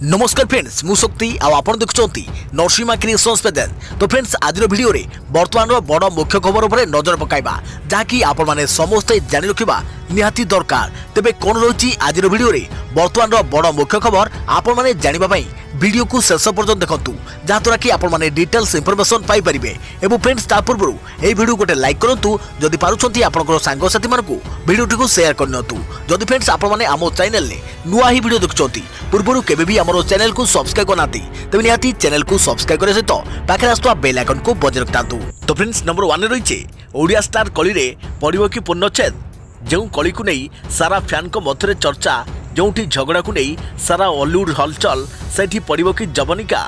नमस्कार फ्रेंड्स मु शक्ति आपण देखुंत नरसिंहा क्रिएशंस पेजेंट। तो फ्रेंड्स आज वीडियो रे वर्तमान बड़ मुख्य खबर उपर नजर पकाइबा जहाँकि आपण माने समस्ते जानि रखिबा निहाती दरकार। तेबे कोन रही आज वीडियो रे वर्तमान बड़ मुख्य खबर आपण माने जानिबा पई वीडियो को शेष पर्यंत देखंतु जहाँद्वारा कि आपण माने डिटेल्स इनफॉरमेशन पाई परिबे। एवं फ्रेंड्स ता पूर्व ए वीडियो गोटे लाइक करंतु जदि पारुछंती आपनकर सांग साथी मानकु वीडियो टिको शेयर करनतु। जदि फ्रेंड्स आपण माने आमो चैनल ने नुआ ही वीडियो देखुछंती पूर्वरु केबे भी हमरो चैनल को सब्सक्राइब करनाती तबे निहाती चैनल को सब्सक्राइब करे सहित पाखरे आस्तुवा बेल आइकन को बजाय रखतांतु। तो फ्रेंड्स नंबर 1 रे रहिছে ओडिया स्टार कली रे पड़िबो कि पूर्णच्छेद जो कली को नहीं सारा फैन को मध्य चर्चा जोठी झगड़ा को नहीं सारा हॉलीवुड हलचल सेठी पड़िबो कि जवनिका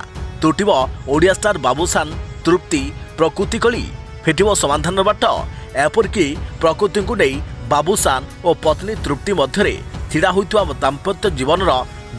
तुटिबो ओडिया स्टार बाबूसान तृप्ति प्रकृति कली फेटिबो समाधान बाट एपरकि प्रकृति को नहीं बाबूसान और पत्नी तृप्ति मध्य छिड़ा होइतवा दाम्पत्य जीवन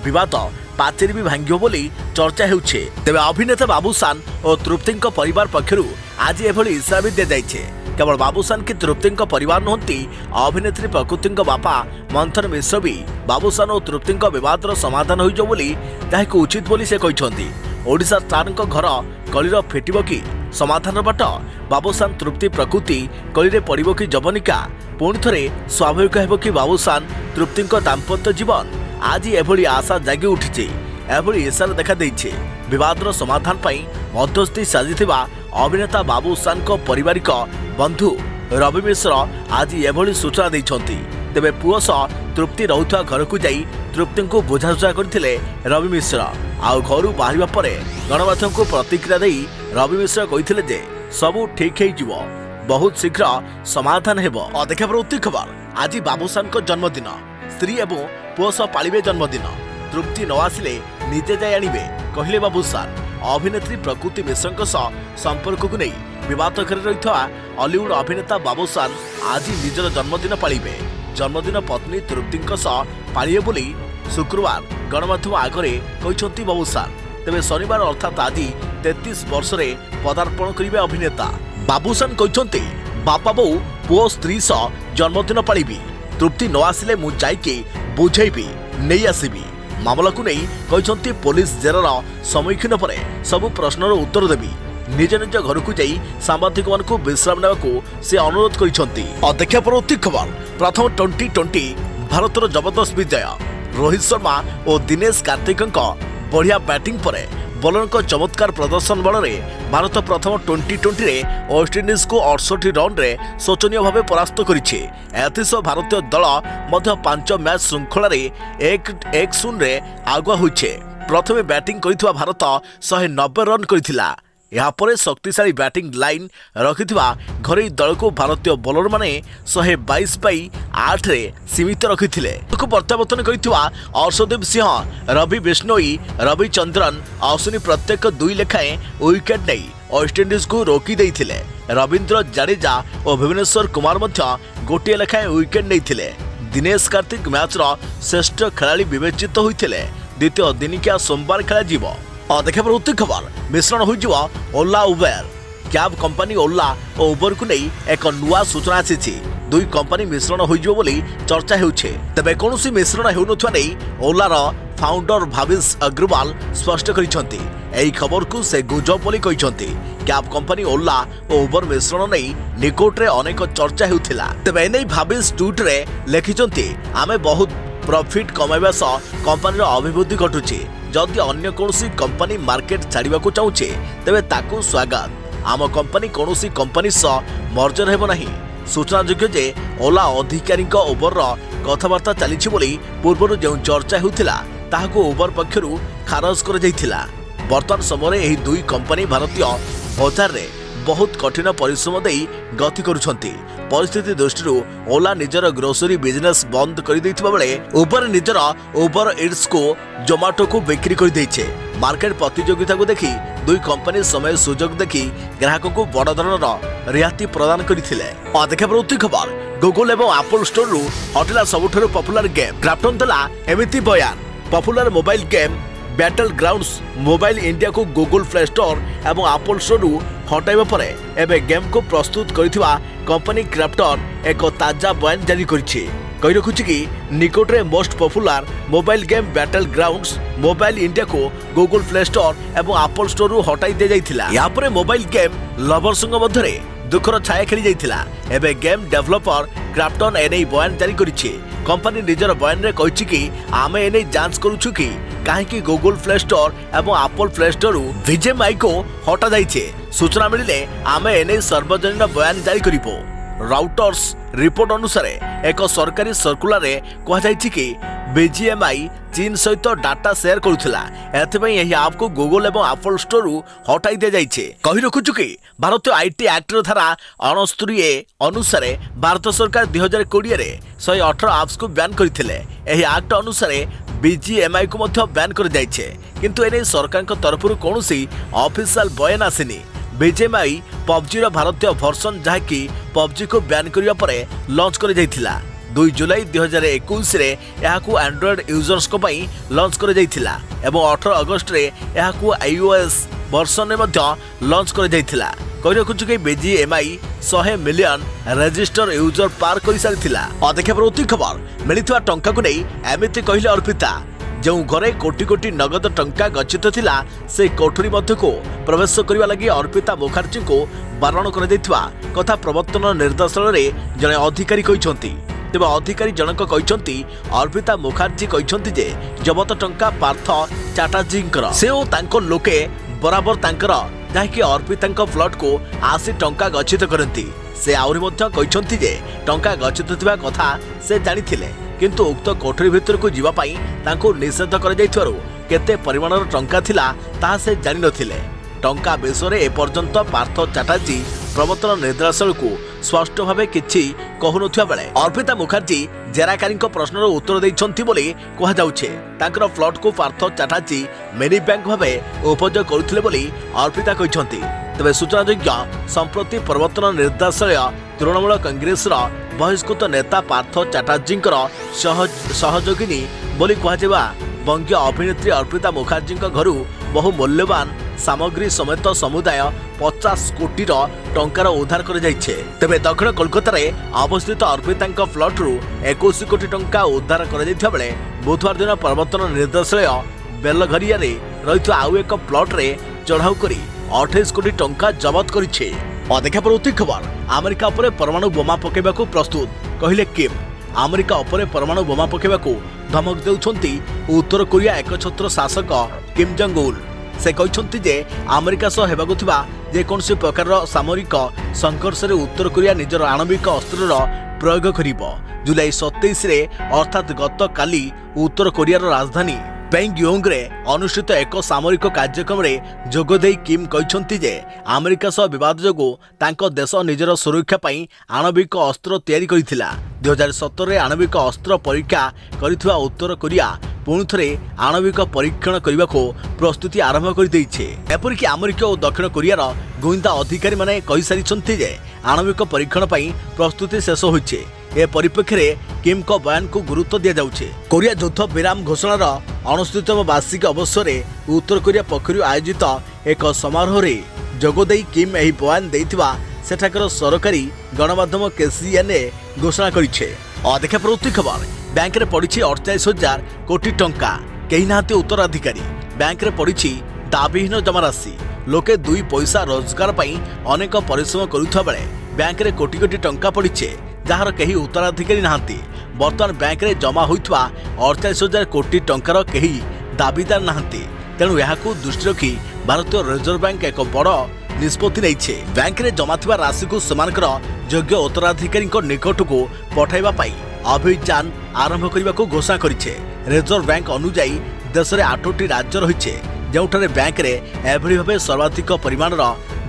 विवाद पाचेरी भी भांगियो बोली चर्चा हेउछे। तेबे अभिनेता बाबूसान और तृप्ति परिवार पक्षरु आज एभली इशारा भी दिया जाइछे। केवल बाबूसान की तृप्ति परिवार नुहंती अभिनेत्री प्रकृति बापा मंथन मिश्र भी बाबूसान और तृप्ति विवादर समाधान होइजो बोली ताहाकु उचित बोली से कहिसंती। ओडिशा स्टार घर कलीर फेटिबो कि समाधान बाट बाबूसान तृप्ति प्रकृति कली पड़िबो कि जवनिका पुणी थे स्वाभाविक हेबो कि बाबूसान तृप्ति दाम्पत्य जीवन आज एभली आशा जागी उठी एभली इशारा देखा देइछे। विवादर समाधान पाई मध्यस्थी साजिथिबा अभिनेता बाबूसान को पारिवारिक बंधु रवि मिश्र आज एभली सूचना दैछंती। तेबे पुओ सह तृप्ति रहुथवा घर को जाई तृप्ति को बुझासुझा करथिले रवि मिश्र। आउ घरु बाहरिबा परे गणमाध्यम को प्रतिक्रिया देई रवि मिश्र कहिथिले जे सबु ठीक हेइ जिवो बहुत शीघ्र समाधान हेबो। अदेखा प्रवृत्ति खबर आज बाबूसान को जन्मदिन स्त्री एवं पुओ सह पालिबे जन्मदिन तृप्ति न आसिले निजे जाय आनिबे कहिले बाबूसान। अभिनेत्री प्रकृति मिश्र संपर्क को नहीं विवाद घर रही हॉलीवुड अभिनेता बाबूसान आज निजर जन्मदिन पालिबे। जन्मदिन पत्नी तृप्ति पालिए बोली शुक्रवार गणमाध्यम आगे कहते बाबूसान। तेबे शनिवार अर्थात आज 33 वर्ष रे पदार्पण करिबे अभिनेता बाबूसान कहते बापा बो पुओ स्त्री सह जन्मदिन पालिबी तृप्ति न आसिले मु जाइके बुझेबी नहीं आसबी मामला को नहीं कहते पुलिस जेरार सम्मुखीन पर सबु प्रश्नर उत्तर देवी निज निज घर को जाई सांबादिक मानकु विश्राम नेबाकू से अनुरोध करिसंती। अध्यक्ष परवर्ती खबर प्रथम टी20 भारतर जबरदस्त विजय रोहित शर्मा और दिनेश कार्तिक बढ़िया बैटिंग पर बॉलर चमत्कार प्रदर्शन बल में भारत प्रथम टी20 रे वेस्टइंडीज को 68 रन रे शोचनीय भाव परास्त करिछे। एथिसह भारतीय दल मध्य 5 मैच श्रृंखला रे 1-0 रे आगुआ होइछे। प्रथमे बैटिंग करिथिबा भारत 190 रन करिथिला। यहाँ पर शक्तिशाली बैटिंग लाइन रखिथिबा घरोई दल को भारतीय बॉलर माने 122/8 रे सीमित रखिथिले। प्रत्यावर्तन करिथिबा अर्शदीप सिंह रवि बिश्नोई रविचंद्रन अश्विनी प्रत्येक 2 लेखाएं विकेट नहीं वेस्टइंडीज को रोकी देइथिले। रविंद्र जडेजा और भुवनेश्वर कुमार मध्य गोटे लेखाएं विकेट नहीं। दिनेश कार्तिक मैचर श्रेष्ठ खेलाड़ी विवेचित होइथिले। द्वितीय दिनिकिया सोमवार खेला जीव। अदेखा प्रवृत्ति खबर मिश्रण हो ओला उबेर कैब कंपनी ओला और उबर को नहीं एक नुआ सूचना आसी दुई कंपनी मिश्रण हो चर्चा होउछे। तबे कोनोसी मिश्रण हेउनथवा नहीं ओलार फाउंडर भाविश अग्रवाल स्पष्ट करिसंती। एही खबर को से गुजब बोली कहिसंती। कैब कंपनी ओला और उबर मिश्रण नहीं निकोट रे अनेक चर्चा हेउथिला। तबे एनै भाविश ट्वीट रे लिखिसंती आमे बहुत प्रॉफिट कमाइबा सह कंपनी अभिवृद्धि घटुची। जदि अन्य कौनसी कंपनी मार्केट छाड़िबा को चाहूचे तेबे ताकू स्वागत। आम कंपनी कौनसी कंपनी सह मर्जर हेबो नहीं। सूचनायोग्य जे ओला अधिकारी उबर कथबार्ता चली बोली पूर्व जो चर्चा होता ताहाको उबर पक्षरु खारज कर जाइथिला। वर्तमान समय एही दुई कंपनी भारतीय बाजार रे बहुत कठिन परिश्रम देई गति करुछंती। परिस्थिति दृष्टि ओला निजर ग्रोसरी बिजनेस बंद कर देइथिबा बेले उबर निजर उबर इट्स को जोमाटो को बिक्री कर देइछे। मार्केट प्रतियोगिता को देखी दुई कंपनी समय सुजोग देखी ग्राहक को बड़ धरणर रियाती प्रदान करथिले। अदेखा प्रवृत्ति खबर गूगल एवं एप्पल स्टोर रु हटिला सबुठारु पॉपुलर गेम क्राफ्टन देला एमिति बयान। Popular mobile game battlegrounds mobile India को गूगल प्ले स्टोर एवं एप्पल स्टोर रु हटाइबा परे एबे गेम को प्रस्तुत करिथिबा कंपनी क्राफ्टन एक ताजा बयान जारी करिछि। कही रखुछि कि निकटरे most popular mobile game battlegrounds mobile India को गूगल प्ले स्टोर एवं एप्पल स्टोर रु हटाई दे जाइथिला। या परे मोबाइल गेम लवर्संग मध्यरे दुखर छाया खेली जाइथिला। एबे गेम डेवलपर क्राफ्टन एने बयान जारी करिछि। कंपनी निजर बयान रे कहिछि कि आमे एने जांच करूछु कि काहेकि गूगल प्ले स्टोर एवं एप्पल प्ले स्टोर रु बीजीएमआई को हटा जाइछे। सूचना मिलिले आमे एने सार्वजनिक बयान जारी करिबो। राउटर्स रिपोर्ट अनुसार एक सरकारी सर्कुलर रे कहा जाइछि कि बीजीएमआई चीन सहित डाटा शेयर करुथिला। एथिपई एही ऐप को गूगल एवं एप्पल स्टोर रु हटाई दे जाइछे। कहि रखुछु कि भारतीय आईटी एक्ट रो धारा 69A अनुसार भारत सरकार 2020 रे 118 ऐप्स को बैन करथिले। एही एक्ट अनुसार बीजीएमआई को मध्य बैन कर जाइछे, किंतु एने सरकार को तरफरु कोनोसी ऑफिशियल बयान आसिनी। बीजीएमआई पबजी रो भारतीय वर्जन जहाँकि पबजी को बैन करिया परे लॉन्च कर जाइथिला। 2 जुलाई 2021 रे यहाकू एंड्रॉइड यूजर्स को पई लॉन्च कर जाइथिला एवं 18 अगस्त रे यहाकू आईओएस वर्जन में मध्य लॉन्च कर जाइथिला। कहि रखुछु कि बीजीएमआई 100 मिलियन रजिस्टर यूजर पार कर सारिथिला। अदेखा प्रति खबर मिलिथवा टंका को नै एमिति कहिले अर्पिता जो घरे कोटी कोटी नगद टंका गच्छित थिला से कोठरी मध्य को प्रवेश करने लगी अर्पिता मुखर्जी को बारण कर दैथवा कथा प्रवर्तन निर्देशालय रे जने अधिकारी कहिसंती। तेबे अधिकारी जनक कहिसंती अर्पिता मुखर्जी कहिसंती जे जबत टंका पार्थ चैटर्जींकर से ओ तांको लोके बराबर तांकर जाहि अर्पिता फ्लट को आसी टंका गच्छित करती। से आउरी मध्य कहिसंती जे टंका गच्छित थिबा कथा से जानिथिले, किंतु उक्त कोठरी भितर को जीवा पाई तांको निषेध कर जाइथवारु केते परिमाणर टंका थिला ता से जानि नथिले। टंका विषय ए पर्यंत पार्थ चैटर्जी प्रवर्तन निर्देशालय को स्पष्ट भावे किछि कहु नथिया बेले अर्पिता मुखर्जी जेराकारी प्रश्नर उत्तर दैछंती बोली कहा जाउछे। तांकर फ्लट को पार्थ चैटर्जी मिनी बैंक भावे उपयोग करुथिले बोली अर्पिता कहिसंती। तबे सूचनायोग्य संप्रति प्रवर्तन निर्देशालय तृणमूल कांग्रेस बहिष्कृत नेता पार्थ चैटर्जी सहयोगिनी बोली कहुवा बंग्य अभिनेत्री अर्पिता मुखर्जी घर बहु मूल्यवान सामग्री समेत समुदाय 50 कोटी टंकार उद्धार कर जाइछे। तेबे दक्षिण कोलकाता रे अवस्थित अर्पिता फ्लट रु 21 कोटी टंका उद्धार कर जाइथिबा बेले बुधवार दिन प्रवर्तन निर्देशालय बेलघरिया रे रहित आउ एक प्लॉट रे चढ़ाऊ करी 28 कोटी टंका जबत करिछे। अदेखा प्रति खबर अमेरिका उपरे परमाणु बोमा पकेबाकू प्रस्तुत कहिले किम। अमेरिका उपरे परमाणु बोमा पकेबाकू धमक देउछंती उत्तर कोरिया एकछत्र शासक किम जोंग उन। से कहते जे अमेरिका सह हेबाकू थिबा जेकोसी प्रकार सामरिक संघर्ष रे उत्तर कोरिया निजर आणविक अस्त्रर प्रयोग करिबो। जुलाई 27 रे अर्थात गत काली उत्तर कोरियार राजधानी पेंगयोंग रे अनुष्ठित एक सामरिक कार्यक्रम रे जोगदेई किम कहते जे अमेरिका सह विवाद जोगु तांको देश निजर सुरक्षा पाई आणविक अस्त्र तैयारी करिथिला। 2017 रे आणविक अस्त्र परीक्षा करिथिबा उत्तर कोरिया पुणी थे आणविक परीक्षण करने को प्रस्तुति आरंभ कर देइछे। एपरिक अमेरिका और दक्षिण कोरियार गोइंदा अधिकारी माने कहि सारिछन्ति जे आणविक परीक्षण पई प्रस्तुति शेष होइछे। ए परिप्रेक्षी में किम को बयान को गुरुत्व दिया जाउछे। कोरिया युद्ध विराम घोषणार 69तम वार्षिक अवसर में उत्तर कोरिया पक्षरु आयोजित एक समारोह रे जोगदेई किम एही बयान देइथिबा सेठाकर सरकारी गणमाध्यम केसीएनए घोषणा करिछे। अदेखा प्रति खबर बैंक रे पड़िछि 48,000 कोटी टंका केही नांती उत्तराधिकारी। बैंक रे पड़िछि दाबीहीन जमाराशि। लोके 2 पैसा रोजगार पाई अनेक परिश्रम करुथा बेले बैंक रे कोटी कोटी टंका पड़िछे जार केही उत्तराधिकारी नांती। वर्तमान बैंक रे जमा होइथवा 48,000 कोटी टंकार केही दाबीदार नांती। तेणु याकू दृष्टि रखी भारतीय रिजर्व बैंक एक बड़ निष्पत्ति नैछे। बैंक रे जमा थिबा राशि को समानकर योग्य उत्तराधिकारी निकट को पठाइबा पाई अभियान आरंभ करने को घोषणा करिछे। रिजर्व बैंक अनुजाई देश में 8टी राज्य रही जोठारे बैंक रे एभली भावे सर्वाधिक परिमाणर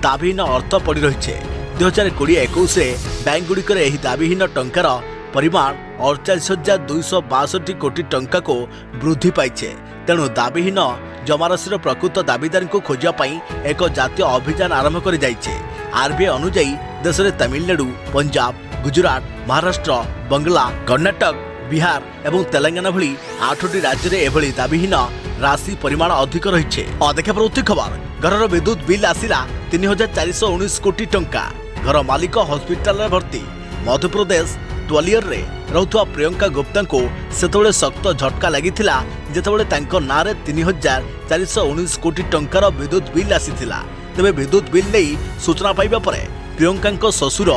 दाबीहीन अर्थ पड़ी रही। 2020-21 रे बैंक गुड़िकर एही दाबीहीन टंकार परिमाण 48,262 कोटी टंका को वृद्धि पाइछे। तेणु दाबीहीन जमाराशिर प्रकृत दाबीदार को खोजापाई एक जातीय अभियान आरंभ कर जाइछे। आरबीआई अनुजाई देश में तमिलनाडु, पंजाब, गुजरात, महाराष्ट्र, बंगला, कर्णाटक, बिहार एवं तेलंगाना भली 8टी राज्य में एभली दाबीहीन राशि परिमाण अधिक रही। अदेखा प्रति खबर घर विद्युत बिल आसिला 3,419 कोटी टंका। घर मालिक हॉस्पिटल भर्ती। मध्यप्रदेश ग्वालियर रे रहुवा प्रियंका गुप्ता को सेतबेले सख्त झटका लागिथिला जेतबेले तांको नारे 3419 कोटी टंकार विद्युत बिल आसीथिला। तेबे विद्युत बिल नै सूचना पाइबा परे प्रियंका ससुर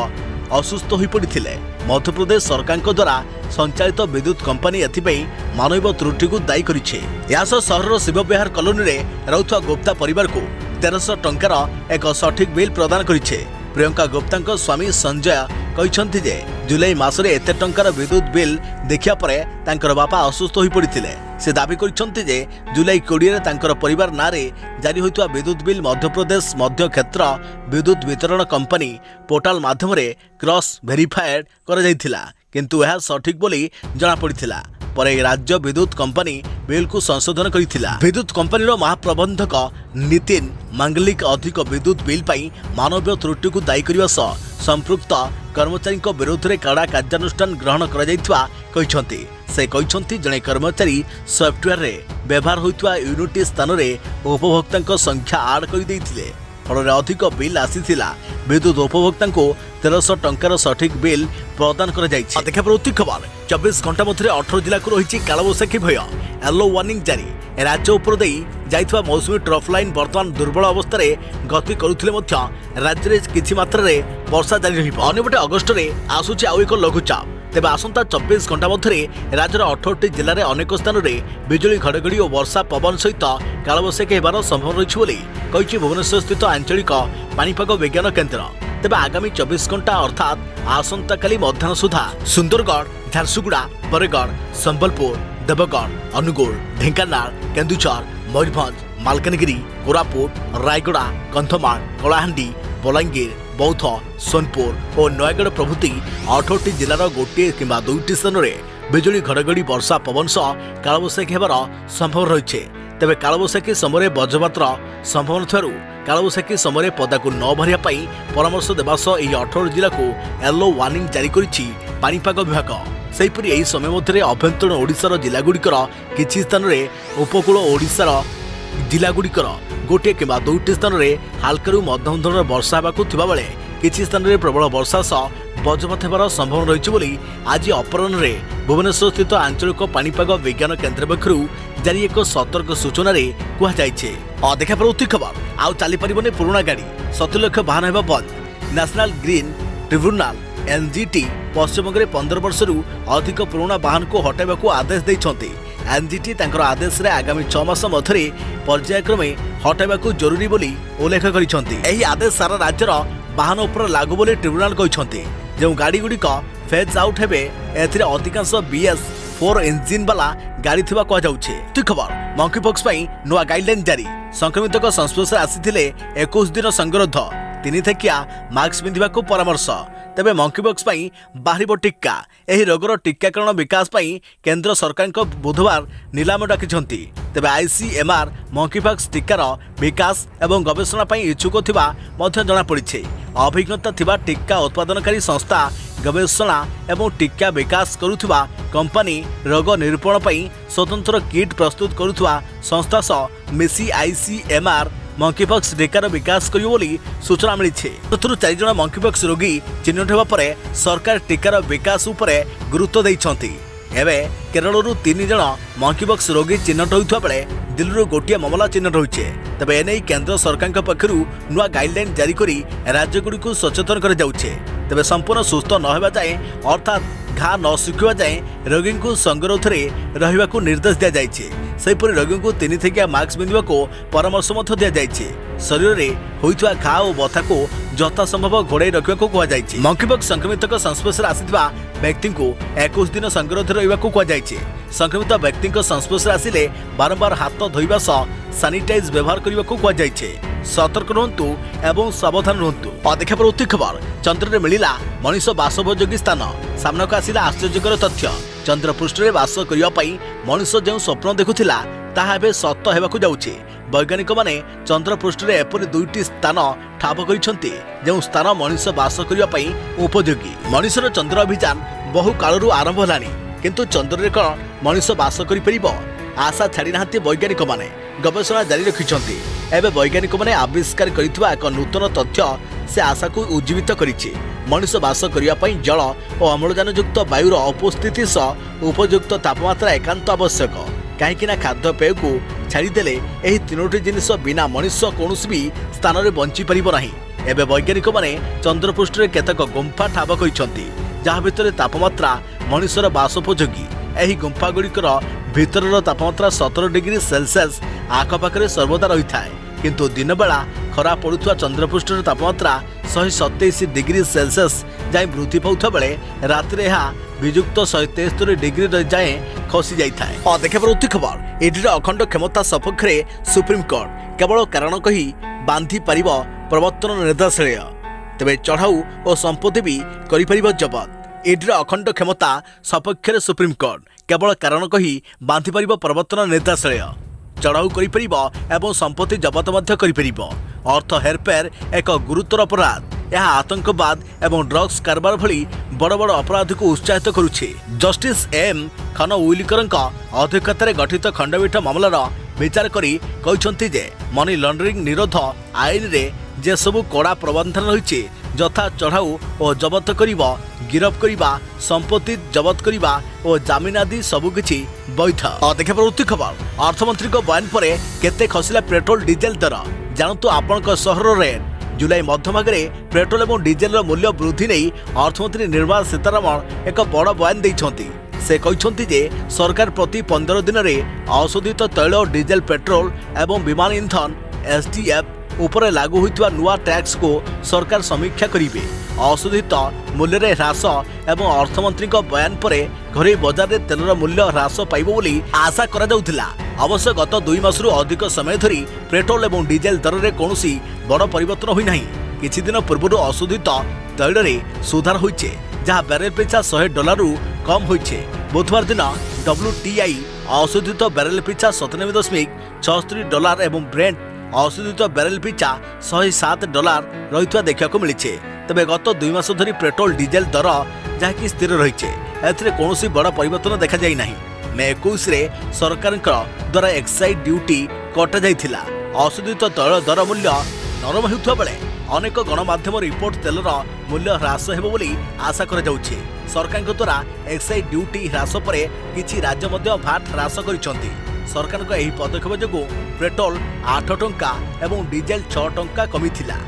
असुस्थ हो पड़ते। मध्यप्रदेश सरकार द्वारा संचालित विद्युत कंपनी एथिपाई मानव त्रुटि को दायी करिछे। यास सहर शिवविहार कॉलोनी रे रहुवा गुप्ता परिवार को 1300 टंकार एक सठिक बिल प्रदान करिछे। प्रियंका गुप्ता स्वामी संजय कहते जे जुलाई मासरे एते टंकार विद्युत बिल देखिया परे तांकर बापा असुस्थ हो पड़ते। से दाबी करछन्ति जे जुलाई 20 रे तांकर परिवार नारे जारी होइतवा विद्युत बिल मध्यप्रदेश मध्य क्षेत्र विद्युत वितरण कंपनी पोर्टाल माध्यम रे क्रॉस वेरीफाइड कर जाइथिला, किंतु यह सठिक बोली जना पड़िथिला। परे राज्य विद्युत कंपनी बिल को संशोधन करिथिला। विद्युत कंपनी रो महाप्रबंधक नितिन मांगलिक अधिक विद्युत बिल पाई मानवीय त्रुटि को दायी करबा सह संपृक्त कर्मचारी विरोध में कड़ा कार्यानुष्ठान ग्रहण कर से कहते जड़े कर्मचारी सॉफ्टवेयर रे व्यवहार होता यूनिट स्थान में उपभोक्ता संख्या आड कर फल अधिक बिल आसीथिला। विद्युत उपभोक्ता को 1300 टंकार सठिक बिल प्रदान कर देखा प्रति खबर 24 घंटा मध्य 18 जिला को रही कालबैशाखी भय येलो वार्निंग जारी। राज्य उपर जाइथवा मौसुमी ट्रफ लाइन बर्तमान दुर्बल अवस्था गति करुथिले राज्य में किछि मात्रा रे वर्षा जारी रहिबो। अन्यपटे अगस्ट रे आसुछि आउ एक लघुचाप। तेबे आसंता 24 घंटा मध्य राज्यर 18टी जिले में अनेक स्थान में बिजुली घड़घड़ी और वर्षा पवन सहित कालबैशाखी होबार संभव रही कही भुवनेश्वर स्थित आंचलिक पाणीपाग विज्ञान केन्द्र। तेबे आगामी 24 घंटा अर्थात आसंता काली मध्याह्न सुधा सुंदरगढ़, झारसुगुड़ा, बरगढ़, संबलपुर, देवगढ़, अनुगुल, ढेंकानाल, केन्दुझर, मयूरभंज, मालकानगिरी, कोरापुट, रायगड़ा, कंधमाल, कलाहांडी, बलांगीर, बौद्ध, सोनपुर और नयगढ़ प्रभृति 18टी जिलार गोटे किंबा 2टी स्थान में बिजुली घड़घड़ी वर्षा पवन सह कालबैशाखी होबार संभव रही। तेबे कालबैशाखी समय वज्रपातर संभव नथिबारु कालबैशाखी समय पदाकू न बाहरिया पाई परामर्श देबा सह एही 18 जिला को येलो वार्निंग जारी करिछि पाणीपाग विभाग। सेहिपरि एही समय मध्य अभ्यंतरण ओडिशार जिलागुड़िकर किछि स्थान में उपकूल ओडिशार जिलागुड़िकर गोटे किंबा 2टी स्थान में हालकारु मध्यम धरणर वर्षा होबाकू थिबा बेले किछि स्थान में प्रबल वर्षा सह वज्रपात होबार संभव रही बोली आज अपराह्न में भुवनेश्वर स्थित आंचलिक पाणीपाग विज्ञान केन्द्र पक्षरु जारी एक सतर्क सूचना कहुଯାଇଛି। देखा प्रवृत्ति खबर आउ चली पारिबने पुराना गाड़ी 70 लाख वाहन होगा बंद। National green tribunal NGT Paschim Banga में 15 वर्षरू अधिक पुराना वाहन को हटाइबा को आदेश देइछन्ति। एनजीटी तांकर आदेश रे आगामी 6 मास मध्य पर्यायक्रमे हटाइबा को जरूरी बोली उल्लेख करिछन्ति। एही आदेश सारा राज्यर वाहन उपर लागू बोली ट्रिब्यूनाल कहिछन्ति। जो गाड़ी गुड़िक फेज आउट हेबे एथिरे अधिकांश BS4 इंजिन वाला गाड़ी थिबा कह जाउछे। खबर मंकीपॉक्स पई नुआ गाइडलाइन जारी। संक्रमितक संस्पर्श आसीथिले 21 दिन संगरोध 3 थेकिया मास्क पिंधिबा को परामर्श। तेबे मंकीपॉक्स पई बाहरिबो टीका। एही रोगर टीकाकरण विकास पई केंद्र सरकार को बुधवार नीलाम डाकिछन्ति। तेबे ICMR मंकीपॉक्स टीकार विकास एवं गवेषणा पई इच्छुक थिबा मध्य जणा पड़िछे। अभिज्ञता थिबा टीका उत्पादनकारी संस्था गवेषणा एवं टीका विकास करुथिबा कंपनी रोग निरूपण पई स्वतंत्र किट प्रस्तुत करुथिबा संस्था सह मिसी ICMR मंकीपॉक्स टीकार विकास करियो बोली सूचना मिली। 4 जन मंकीपॉक्स रोगी चिन्हित होगा पर सरकार टीकार विकास उपरे गुरुत्व दैछन्ति। एबे केरलरू 3 जन मंकीपॉक्स रोगी चिन्हित होइथवा बेले दिल्लीरू गोटिया मामला चिन्हित होइछे। तबे एनै केंद्र सरकार पक्षरु नुआ गाइडलाइन जारी करी राज्यगुड़िक सचेतन कर जाउछे। तबे संपूर्ण सुस्थ न होबा जाए अर्थात घा न सुखिबा जाए रोगी को संगरोध रे रहिबा को निर्देश दिया जाइछे। सेहिपरि रोगी को 3 थेकिया मास्क पिंधिबा को परामर्श मध्य दिया जाइछे। शरीर रे होइथवा घा और बथा को जथा संभव घोड़ाई रखिबा को कहा जाइछे। मंकीपॉक्स संक्रमितक संस्पर्श आसीथिबा व्यक्ति को 21 दिन संगरोध रहिबा को कहा जाइछे। संक्रमित व्यक्ति संस्पर्श आसिले बारंबार हाथ धोइबा सह सैनिटाइज व्यवहार करने को कहा जाइछे। सतर्क रहंतु एवं सावधान रहंतु। देखा प्रवृत्ति खबर चंद्र रे मिलिला मनीष बासोपयोगी स्थान। सामना को आसिला आश्चर्यकर तथ्य। चंद्र पृष्ठ रे वास करिया पई मनीष जो स्वप्न देखुथिला ताहा एबे सत्य हेबाकु जाउछे। वैज्ञानिक माने चंद्र पृष्ठ रे एपरि 2टी स्थान ठाप करिसंती जो स्थान मनीष वास करिया पई उपयोगी। मनीषर चंद्र अभियान बहु कालरू आरंभ हलानी, किंतु चंद्र रे कोन मनीष वास करि परिबो आशा छाड़ी नाहांती वैज्ञानिक माने गवेषणा जारी रखिछंती। एबे वैज्ञानिक माने आविष्कार करितबा एक नूतन तथ्य से आशा को उज्जीवित करिछि। मनुष्य बास करिया पई जल और अम्लजानयुक्त वायुर उपस्थिति सह उपयुक्त तापमात्रा एकांत आवश्यक। कहीं खाद्यपेय को छाड़देले यह तीनोटी जिनिस बिना मनुष्य कौन भी स्थान में बंची पार ना। एवं वैज्ञानिक माने चंद्रपृष्ठ में केतक गुंफा ठाब करछंती जहाँ भितर तापमात्रा मनुष्यर बासोपयोगी। यही गुंफा गुड़िकर भितर तापमात्रा 17 डिग्री सेल्सियस आखपाखे सर्वदा रही है, किंतु दिन बेला खरा पड़ुवा चंद्रपृष्ठर तापमात्रा 127 डिग्री सेल्सियस जाए वृद्धि पाउथा बेले राति विजुक्त 173 डिग्री जाए खसी जाए। और देखा परवर्ती खबर एडीर अखंड क्षमता सपक्ष में सुप्रीमकोर्ट केवल कारण कही बांधि पार प्रवर्तन निर्देशालय। तेज चढ़ाऊ और संपत्ति भी कर जबत। एडीर अखंड क्षमता सपक्ष में सुप्रीमकोर्ट केवल कारण कही बांधि पार प्रवर्तन निर्देशालय। चढ़ाऊ कर संपत्ति जबत कर। अर्थ हेरफेर एक गुरुतर अपराध। यह आतंकवाद एवं ड्रग्स कारबार भली बड़ बड़ अपराध को उत्साहित करुछे। जस्टिस एम खानविलकर अध्यक्षतार गठित खंडपीठ मामलार विचार करी कहते जे मनी लॉन्ड्रिंग निरोध आईन रे जे सबु कड़ा प्रबंधन रही यथा चढ़ाऊ और जबत करिबा, गिरफ करिबा, संपत्ति जबत करिबा और जामिन आदि सबुकिछि वैध। और देखा परवर्ती खबर अर्थमंत्री को बयान पर केते खसिला पेट्रोल डीजेल दर जानतु आपण सहर रेट। जुलाई मध्यभागे पेट्रोल और डीजेल मूल्य वृद्धि नहीं अर्थमंत्री निर्मला सीतारमण एक बड़ बयान देइछंती। से कहते जे सरकार प्रति 15 दिन में अशोधित तैल और डीजेल पेट्रोल एवं विमान ईंधन एसडीएफ उपरे लागू होइतवा नुआ टैक्स को सरकार समीक्षा करिवे। अशोधित मूल्य रे ह्रास एवं अर्थमंत्री बयान पर घरे बजार रे तेलर मूल्य ह्रास पाइबो बोली आशा करा जाउथिला। अवश्य गत 2 मासरू अधिक समय धरी पेट्रोल एवं डीजेल दर रे कोनोसी बड़ परिवर्तन होई नाही। किछि दिन पूर्व अशोधित तैल रे सुधार होइछे जहाँ बैरेल पिछा $100 रु कम होइछे। बुधवार दिन WTI अशोधित बैरेल पिछा $97.76 एवं ब्रेंट अशोधित बैरेल पिछा $107 रही देखा मिली। तेज गत 2 मास धरी पेट्रोल डीजेल दर जहाँकि स्थिर रही कौन बड़ परिवर्तन देखा जाई नहीं। मे 21 रे सरकार द्वारा एक्साइज ड्यूटी कटा जाइथिला। अशोधित तैल दर मूल्य नरम होता बेले अनेक गणमाध्यम रिपोर्ट तेलर मूल्य ह्रास हेबो बोली आशा करा जाउछि। सरकार द्वारा एक्साइज ड्यूटी ह्रास पर किछि राज्य मध्य भाट ह्रास करिसंती। सरकार एही पदक्षेप जोगु पेट्रोल 8 टंका एवं डीजेल 6 टंका कमिथिला।